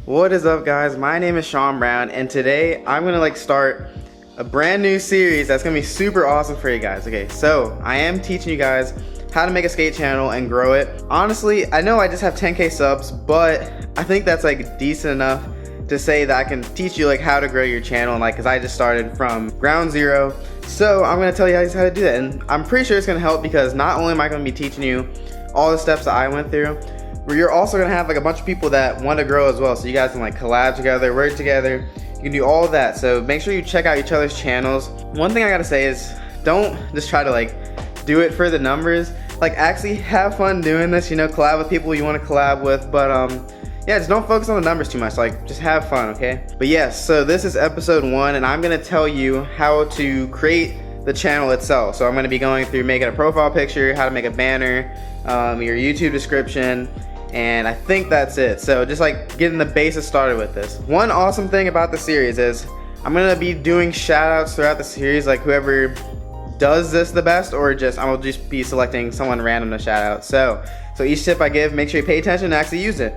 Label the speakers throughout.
Speaker 1: What is up, guys? My name is Sean Brown, and today I'm gonna start a brand new series that's gonna be super awesome for you guys. Okay, so I am teaching you guys how to make a skate channel and grow it. Honestly, I know I just have 10K subs, but I think that's decent enough to say that I can teach you how to grow your channel, and because I just started from ground zero. So I'm gonna tell you guys how to do that, and I'm pretty sure it's gonna help because not only am I gonna be teaching you all the steps that I went through, but you're also gonna have a bunch of people that want to grow as well. So you guys can collab together, work together. You can do all of that. So make sure you check out each other's channels. One thing I gotta say is don't just try to do it for the numbers. Actually have fun doing this. Collab with people you want to collab with, but yeah, just don't focus on the numbers too much. Just have fun, okay? But yes, so this is episode 1, and I'm gonna tell you how to create the channel itself. So I'm gonna be going through making a profile picture, how to make a banner, your YouTube description, and I think that's it. So just getting the basis started with this. One awesome thing about the series is I'm gonna be doing shout outs throughout the series, whoever does this the best, or I will just be selecting someone random to shout out. So each tip I give, make sure you pay attention and actually use it.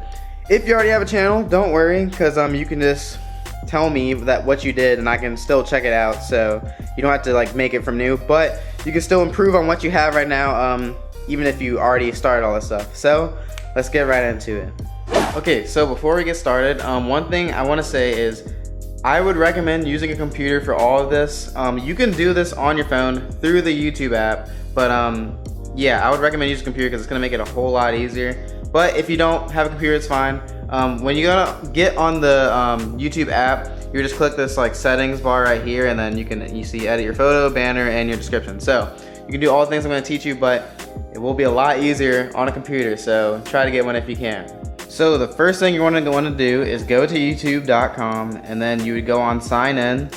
Speaker 1: If you already have a channel, don't worry, because you can just tell me that what you did and I can still check it out. So you don't have to make it from new, but you can still improve on what you have right now, even if you already started all this stuff. So let's get right into it. Okay, so before we get started, one thing I want to say is I would recommend using a computer for all of this. You can do this on your phone through the YouTube app, but yeah, I would recommend using a computer because it's going to make it a whole lot easier. But if you don't have a computer, it's fine. When you're gonna get on the YouTube app, you just click this settings bar right here, and then you see edit your photo, banner, and your description. So you can do all the things I'm gonna teach you, but it will be a lot easier on a computer. So try to get one if you can. So the first thing you're going to do is go to youtube.com, and then you would go on sign in,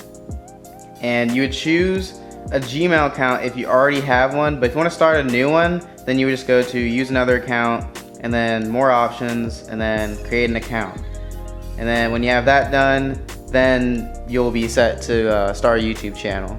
Speaker 1: and you would choose a Gmail account if you already have one. But if you want to start a new one, then you would just go to use another account, and then more options, and then create an account. And then when you have that done, then you'll be set to start a YouTube channel.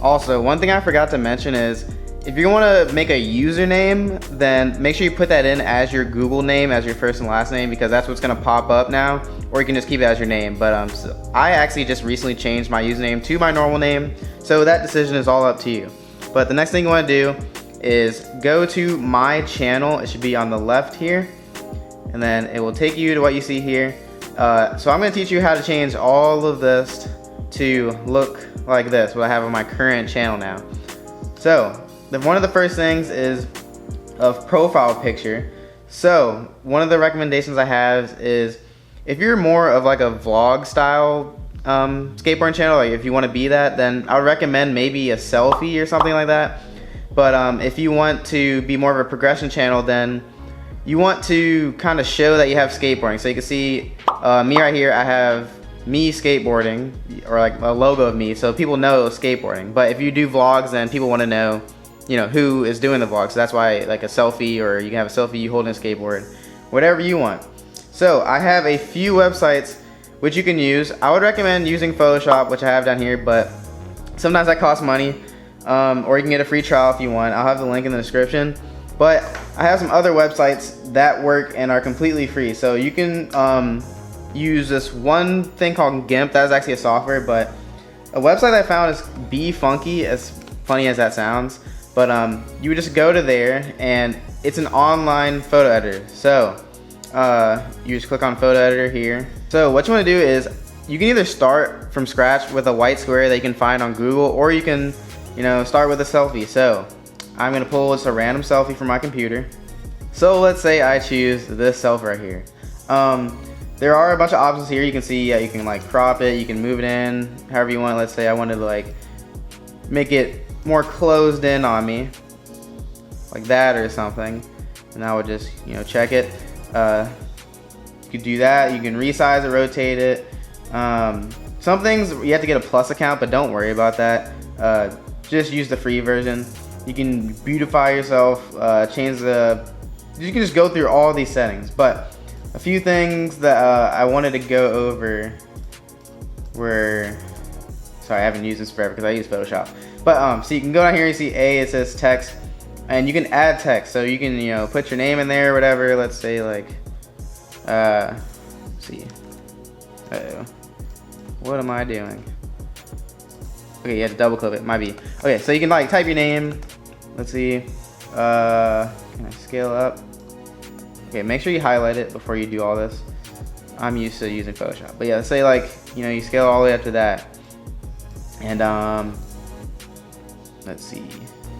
Speaker 1: Also, one thing I forgot to mention is if you want to make a username, then make sure you put that in as your Google name, as your first and last name, because that's what's going to pop up now, or you can just keep it as your name. But so I actually just recently changed my username to my normal name, so that decision is all up to you. But the next thing you want to do is go to my channel. It should be on the left here, and then it will take you to what you see here. So I'm going to teach you how to change all of this to look like this, what I have on my current channel now. So one of the first things is a profile picture. So one of the recommendations I have is if you're more of a vlog style skateboarding channel, if you want to be that, then I would recommend maybe a selfie or something like that. But if you want to be more of a progression channel, then you want to kind of show that you have skateboarding. So you can see me right here, I have me skateboarding, or a logo of me, so people know skateboarding. But if you do vlogs, then people want to know, who is doing the vlog. So that's why a selfie, or you can have a selfie you holding a skateboard, whatever you want. So I have a few websites which you can use. I would recommend using Photoshop, which I have down here, but sometimes that costs money. Or you can get a free trial if you want. I'll have the link in the description. But I have some other websites that work and are completely free. So you can use this one thing called GIMP. That is actually a software, but a website I found is Be Funky, as funny as that sounds. But you would just go to there, and it's an online photo editor. So you just click on photo editor here. So what you want to do is you can either start from scratch with a white square that you can find on Google, or you can start with a selfie. So I'm gonna pull just a random selfie from my computer. So let's say I choose this selfie right here. There are a bunch of options here. You can see you can crop it, you can move it in however you want. Let's say I wanted to make it more closed in on me, like that or something, and I would just check it. You could do that. You can resize it, rotate it. Some things you have to get a plus account, but don't worry about that. Just use the free version. You can beautify yourself, you can just go through all these settings. But a few things that I wanted to go over were, sorry, I haven't used this forever because I use Photoshop. But so you can go down here, you see it says text, and you can add text. So you can put your name in there or whatever. Let's say let's see, Uh-oh. What am I doing? Okay, you have to double click it. Might be. Okay, so you can like type your name. Let's see. Can I scale up? Okay, make sure you highlight it before you do all this. I'm used to using Photoshop. But yeah, say like, you know, you scale all the way up to that. And let's see.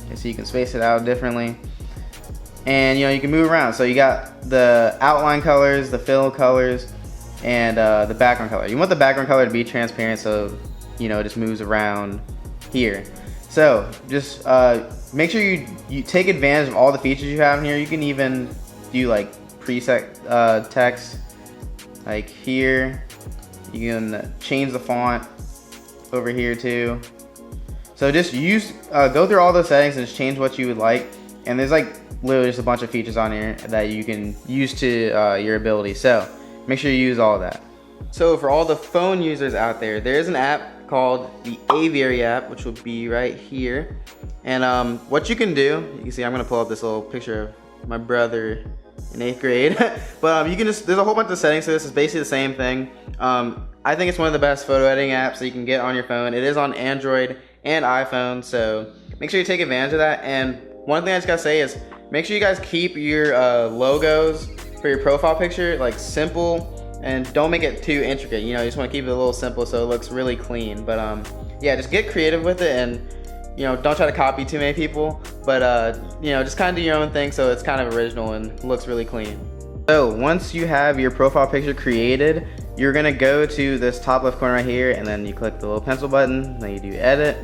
Speaker 1: Okay, so you can space it out differently. And you know, you can move around. So you got the outline colors, the fill colors, and the background color. You want the background color to be transparent, so you know, it just moves around here. So just make sure you take advantage of all the features you have in here. You can even do like preset text, like here. You can change the font over here too. So just go through all those settings and just change what you would like. And there's like literally just a bunch of features on here that you can use to your ability. So make sure you use all of that. So for all the phone users out there, there is an app called the Aviary App, which will be right here. And what you can do, you can see I'm gonna pull up this little picture of my brother in 8th grade. But you can just, there's a whole bunch of settings to this. It's basically the same thing. I think it's one of the best photo editing apps that you can get on your phone. It is on Android and iPhone, so make sure you take advantage of that. And one thing I just gotta say is, make sure you guys keep your logos for your profile picture like simple, and don't make it too intricate. You know, you just want to keep it a little simple so it looks really clean. But yeah, just get creative with it, and you know, don't try to copy too many people. But you know, just kind of do your own thing so it's kind of original and looks really clean. So once you have your profile picture created, you're gonna go to this top left corner right here, and then you click the little pencil button, then you do edit,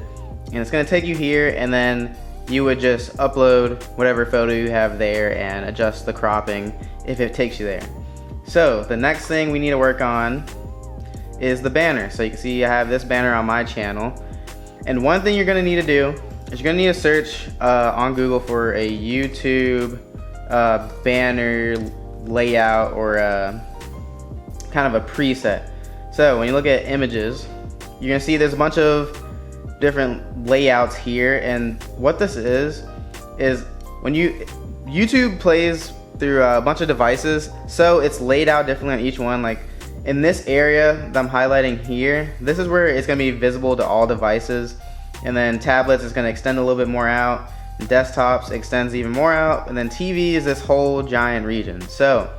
Speaker 1: and it's gonna take you here, and then you would just upload whatever photo you have there and adjust the cropping if it takes you there. So the next thing we need to work on is the banner. So you can see I have this banner on my channel. And one thing you're gonna need to do is you're gonna need to search on Google for a YouTube banner layout or kind of a preset. So when you look at images, you're gonna see there's a bunch of different layouts here, and what this is when YouTube plays through a bunch of devices, so it's laid out differently on each one. Like in this area that I'm highlighting here, this is where it's gonna be visible to all devices, and then tablets is gonna extend a little bit more out, and desktops extends even more out, and then TV is this whole giant region. So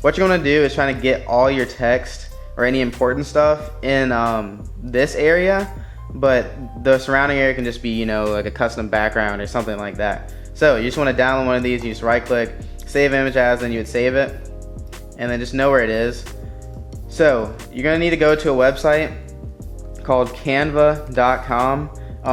Speaker 1: what you're gonna do is trying to get all your text or any important stuff in this area, but the surrounding area can just be, you know, like a custom background or something like that. So you just want to download one of these, you just right click, save image as, then you would save it, and then just know where it is. So you're gonna need to go to a website called canva.com.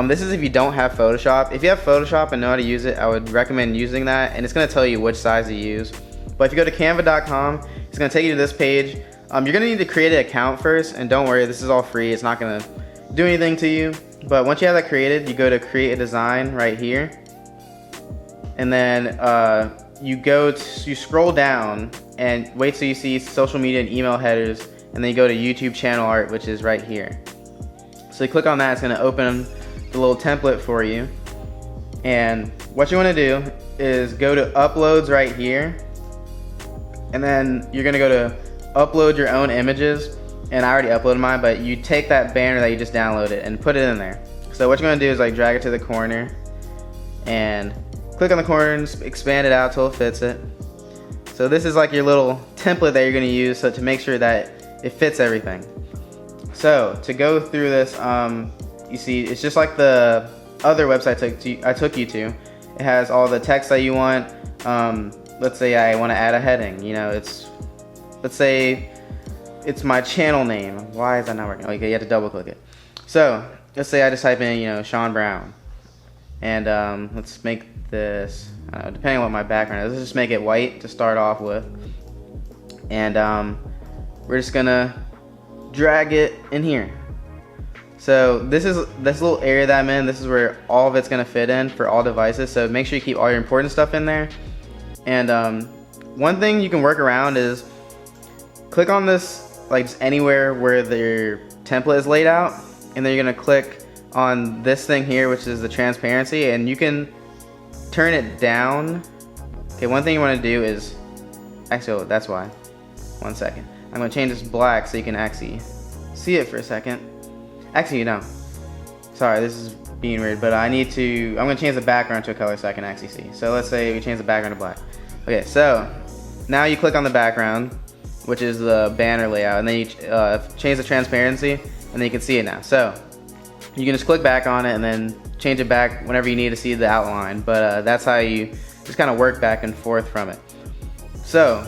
Speaker 1: This is if you don't have Photoshop. If you have Photoshop and know how to use it, I would recommend using that, and it's gonna tell you which size to use. But if you go to canva.com, it's gonna take you to this page. You're gonna need to create an account first, and don't worry, this is all free. It's not gonna do anything to you. But once you have that created, you go to create a design right here, and then you scroll down and wait till you see social media and email headers, and then you go to YouTube channel art, which is right here. So you click on that, it's gonna open the little template for you. And what you wanna do is go to uploads right here, and then you're gonna go to upload your own images. And I already uploaded mine, but you take that banner that you just downloaded and put it in there. So what you're gonna do is like drag it to the corner and click on the corner and expand it out till it fits it. So this is like your little template that you're gonna use so to make sure that it fits everything. So to go through this, you see it's just like the other website I took you to. It has all the text that you want. Let's say I wanna add a heading, you know, let's say it's my channel name. Why is that not working? Okay, you have to double click it. So let's say I just type in, you know, Sean Brown, and let's make this, depending on what my background is, let's just make it white to start off with, and we're just gonna drag it in here. So this little area that I'm in, this is where all of it's gonna fit in for all devices. So make sure you keep all your important stuff in there. And one thing you can work around is click on this like just anywhere where your template is laid out, and then you're gonna click on this thing here, which is the transparency, and you can turn it down. Okay, one thing you want to do is, actually, oh, that's why. 1 second. I'm gonna change this black so you can actually see it for a second. Actually, no. Sorry, this is being weird, but I'm gonna change the background to a color so I can actually see. So let's say we change the background to black. Okay, so now you click on the background, which is the banner layout, and then you change the transparency, and then you can see it now. So you can just click back on it and then change it back whenever you need to see the outline, but that's how you just kind of work back and forth from it. So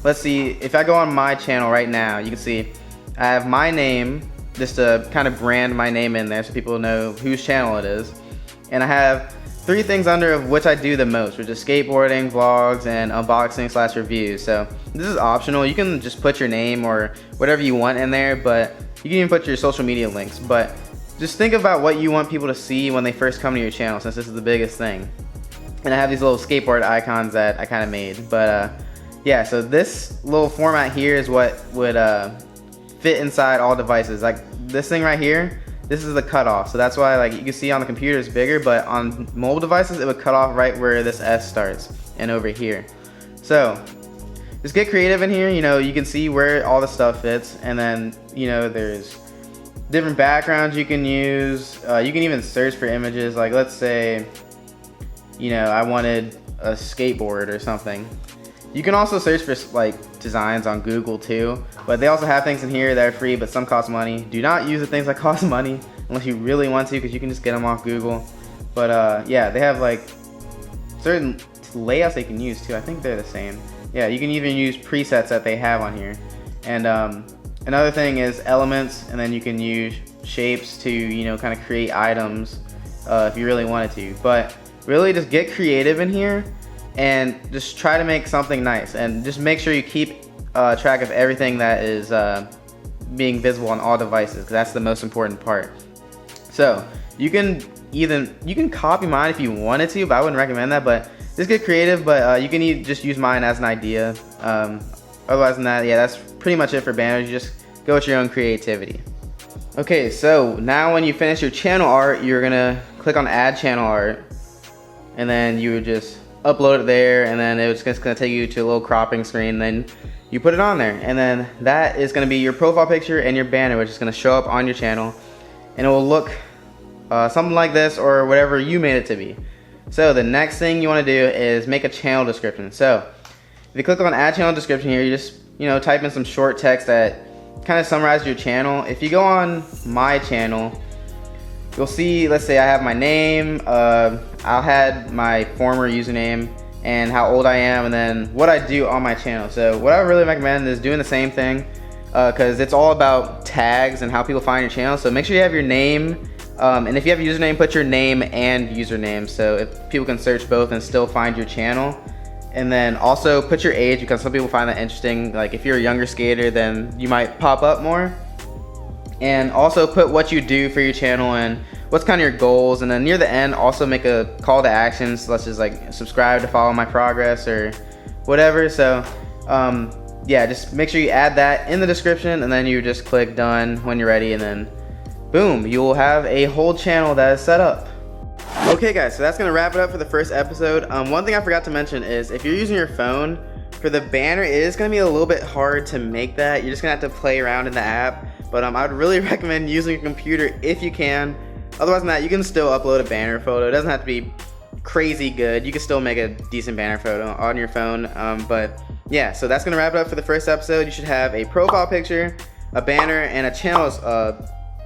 Speaker 1: let's see, if I go on my channel right now, you can see I have my name, just to kind of brand my name in there so people know whose channel it is. And I have 3 things under of which I do the most, which is skateboarding, vlogs, and unboxing / reviews. So this is optional. You can just put your name or whatever you want in there, but you can even put your social media links. But just think about what you want people to see when they first come to your channel, since this is the biggest thing. And I have these little skateboard icons that I kind of made. But yeah, so this little format here is what would fit inside all devices. Like this thing right here, this is the cutoff. So that's why, like, you can see on the computer it's bigger, but on mobile devices it would cut off right where this S starts and over here. So just get creative in here. You know, you can see where all the stuff fits, and then, you know, there's different backgrounds you can use. You can even search for images. Like, let's say, you know, I wanted a skateboard or something. You can also search for like designs on Google too, but they also have things in here that are free, but some cost money. Do not use the things that cost money unless you really want to, because you can just get them off Google. But yeah, they have like certain layouts they can use too. I think they're the same. Yeah, you can even use presets that they have on here. And another thing is elements, and then you can use shapes to, you know, kind of create items if you really wanted to. But really just get creative in here and just try to make something nice, and just make sure you keep track of everything that is being visible on all devices, because that's the most important part. So you can copy mine if you wanted to, but I wouldn't recommend that. But just get creative. But you can just use mine as an idea. Otherwise than that, yeah, that's pretty much it for banners. You just go with your own creativity. Okay, so now when you finish your channel art, you're gonna click on add channel art, and then you would just upload it there, and then it's just gonna take you to a little cropping screen. Then you put it on there, and then that is gonna be your profile picture and your banner, which is gonna show up on your channel, and it will look something like this or whatever you made it to be. So the next thing you want to do is make a channel description. So if you click on add channel description here, you just, you know, type in some short text that kind of summarizes your channel. If you go on my channel, you'll see, let's say I have my name, I'll add my former username and how old I am, and then what I do on my channel. So what I really recommend is doing the same thing, because it's all about tags and how people find your channel. So make sure you have your name, and if you have a username, put your name and username, so if people can search both and still find your channel. And then also put your age, because some people find that interesting. Like if you're a younger skater, then you might pop up more. And also put what you do for your channel and what's kind of your goals. And then near the end, also make a call to action, such as like subscribe to follow my progress or whatever. So yeah, just make sure you add that in the description, and then you just click done when you're ready, and then boom, you will have a whole channel that is set up. Okay guys, so that's gonna wrap it up for the first episode. One thing I forgot to mention is if you're using your phone, for the banner, it is gonna be a little bit hard to make that. You're just gonna have to play around in the app. But I would really recommend using a computer if you can. Otherwise than that, you can still upload a banner photo. It doesn't have to be crazy good. You can still make a decent banner photo on your phone. But yeah, so that's gonna wrap it up for the first episode. You should have a profile picture, a banner, and a channel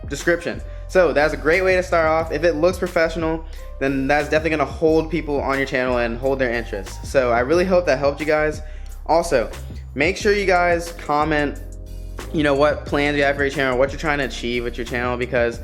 Speaker 1: description. So that's a great way to start off. If it looks professional, then that's definitely gonna hold people on your channel and hold their interest. So I really hope that helped you guys. Also, make sure you guys comment, you know, what plans you have for your channel, what you're trying to achieve with your channel, because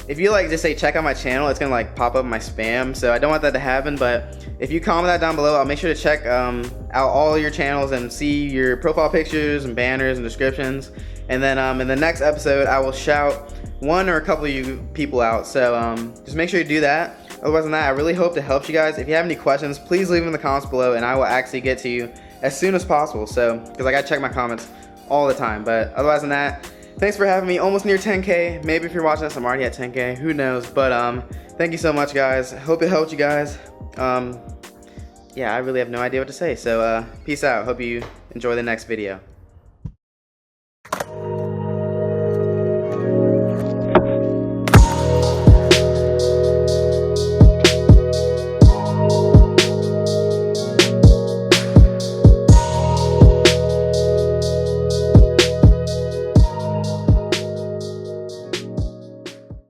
Speaker 1: if you like just say check out my channel, it's gonna like pop up in my spam. So I don't want that to happen. But if you comment that down below, I'll make sure to check out all your channels and see your profile pictures and banners and descriptions. And then in the next episode, I will shout one or a couple of you people out. So just make sure you do that. Otherwise than that, I really hope to help you guys. If you have any questions, please leave them in the comments below, and I will actually get to you as soon as possible. So because I gotta check my comments all the time. But otherwise than that, thanks for having me. Almost near 10K. Maybe if you're watching this, I'm already at 10K. Who knows? But thank you so much, guys. Hope it helped you guys. Yeah, I really have no idea what to say. So peace out. Hope you enjoy the next video.